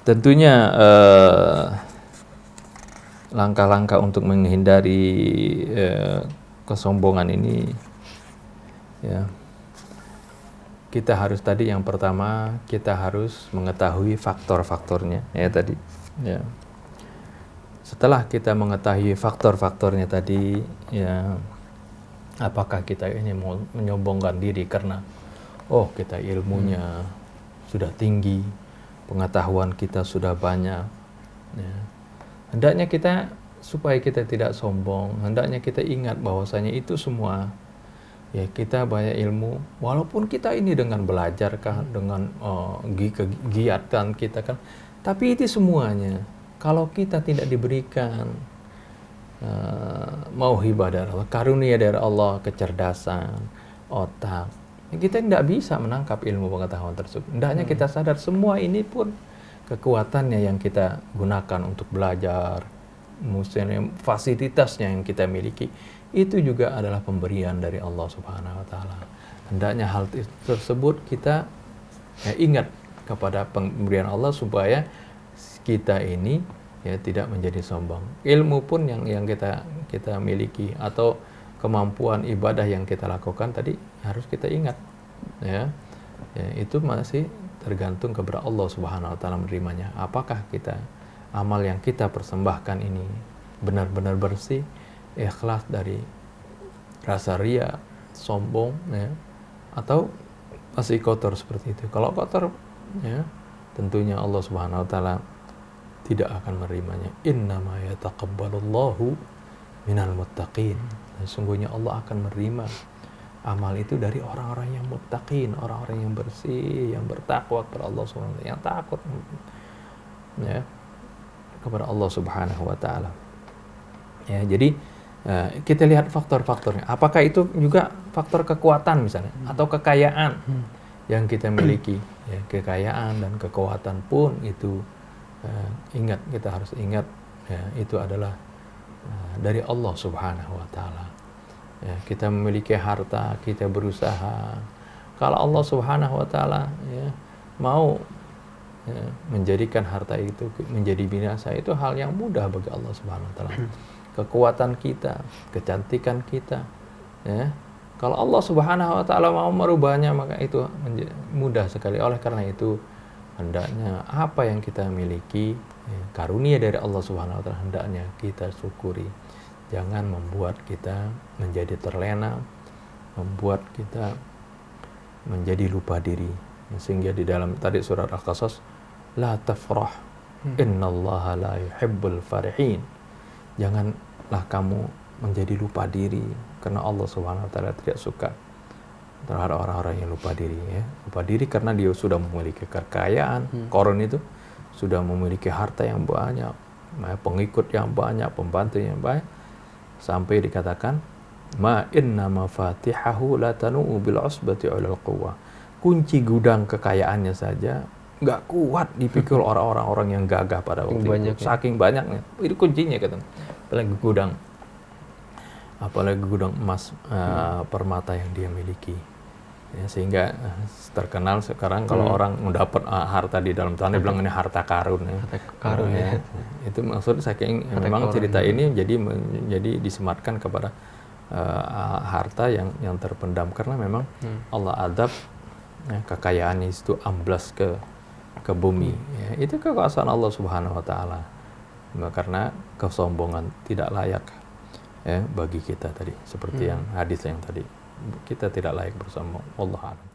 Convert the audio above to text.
tentunya langkah-langkah untuk menghindari kesombongan ini, ya, kita harus tadi yang pertama kita harus mengetahui faktor-faktornya, ya tadi. Ya. Setelah kita mengetahui faktor-faktornya tadi, ya, apakah kita ini mau menyombongkan diri karena kita ilmunya sudah tinggi, pengetahuan kita sudah banyak, ya. Hendaknya kita, supaya kita tidak sombong, hendaknya kita ingat bahwasanya itu semua, ya, kita banyak ilmu, walaupun kita ini dengan belajar kan, dengan kegiatan kita kan, tapi itu semuanya kalau kita tidak diberikan mauhibah dari Allah, karunia dari Allah, kecerdasan otak, kita tidak bisa menangkap ilmu pengetahuan tersebut. Hendaknya kita sadar semua ini pun kekuatannya yang kita gunakan untuk belajar, fasilitasnya yang kita miliki, itu juga adalah pemberian dari Allah Subhanahu wa Ta'ala. Hendaknya hal tersebut kita ingat kepada pemberian Allah supaya kita ini, ya, tidak menjadi sombong. Ilmu pun yang kita miliki atau kemampuan ibadah yang kita lakukan tadi harus kita ingat, ya, itu masih tergantung kepada Allah Subhanahu wa Ta'ala menerimanya. Apakah amal yang kita persembahkan ini benar-benar bersih, ikhlas dari rasa ria, sombong, ya, atau masih kotor seperti itu. Kalau kotor, ya, tentunya Allah Subhanahu wa Ta'ala tidak akan menerimanya. Innama yataqabbalullahu minal muttaqin. Sesungguhnya Allah akan menerima amal itu dari orang-orang yang muttaqin, orang-orang yang bersih, yang bertakwa kepada Allah Subhanahu wa Ta'ala, yang takut, ya, kepada Allah Subhanahu wa Ta'ala. Ya, jadi kita lihat faktor-faktornya. Apakah itu juga faktor kekuatan misalnya atau kekayaan yang kita miliki, ya, kekayaan dan kekuatan pun itu kita harus ingat, ya, itu adalah dari Allah Subhanahu wa Ta'ala. Ya, kita memiliki harta, kita berusaha. Kalau Allah Subhanahu wa Ta'ala, ya, mau, ya, menjadikan harta itu menjadi binasa, itu hal yang mudah bagi Allah Subhanahu wa Ta'ala. Kekuatan kita, kecantikan kita, ya, kalau Allah Subhanahu wa Ta'ala mau merubahnya, maka itu mudah sekali. Oleh karena itu, hendaknya apa yang kita miliki, ya, karunia dari Allah Subhanahu wa Ta'ala, hendaknya kita syukuri. Jangan membuat kita menjadi terlena, membuat kita menjadi lupa diri. Sehingga di dalam tadi surat Al-Qasas, la tafrah, innallaha la yuhibbul farihin. Janganlah kamu menjadi lupa diri, karena Allah Subhanahu wa Ta'ala tidak suka terhadap orang-orang yang lupa diri, ya. Lupa diri karena dia sudah memiliki kekayaan, Qarun itu sudah memiliki harta yang banyak, pengikut yang banyak, pembantu yang banyak, sampai dikatakan ma inna mafatihahu la tanu'u bil usbati ulal quwwah. Kunci gudang kekayaannya saja nggak kuat dipikul orang-orang yang gagah pada waktu itu. Saking banyaknya, itu kuncinya katanya. Apalagi gudang emas, permata yang dia miliki, ya, sehingga terkenal sekarang kalau orang mendapat harta di dalam tanah, bilang ini harta karun, ya. Harta karun, ya. Itu maksud saking memang cerita ini jadi disematkan kepada harta yang terpendam, karena memang Allah adab, ya, kekayaannya itu amblas ke bumi, ya. Itu kekuasaan Allah Subhanahu wa Ta'ala. Karena kesombongan tidak layak, ya, bagi kita tadi, seperti yang hadis yang tadi, kita tidak layak bersombong. Wallahu a'lam.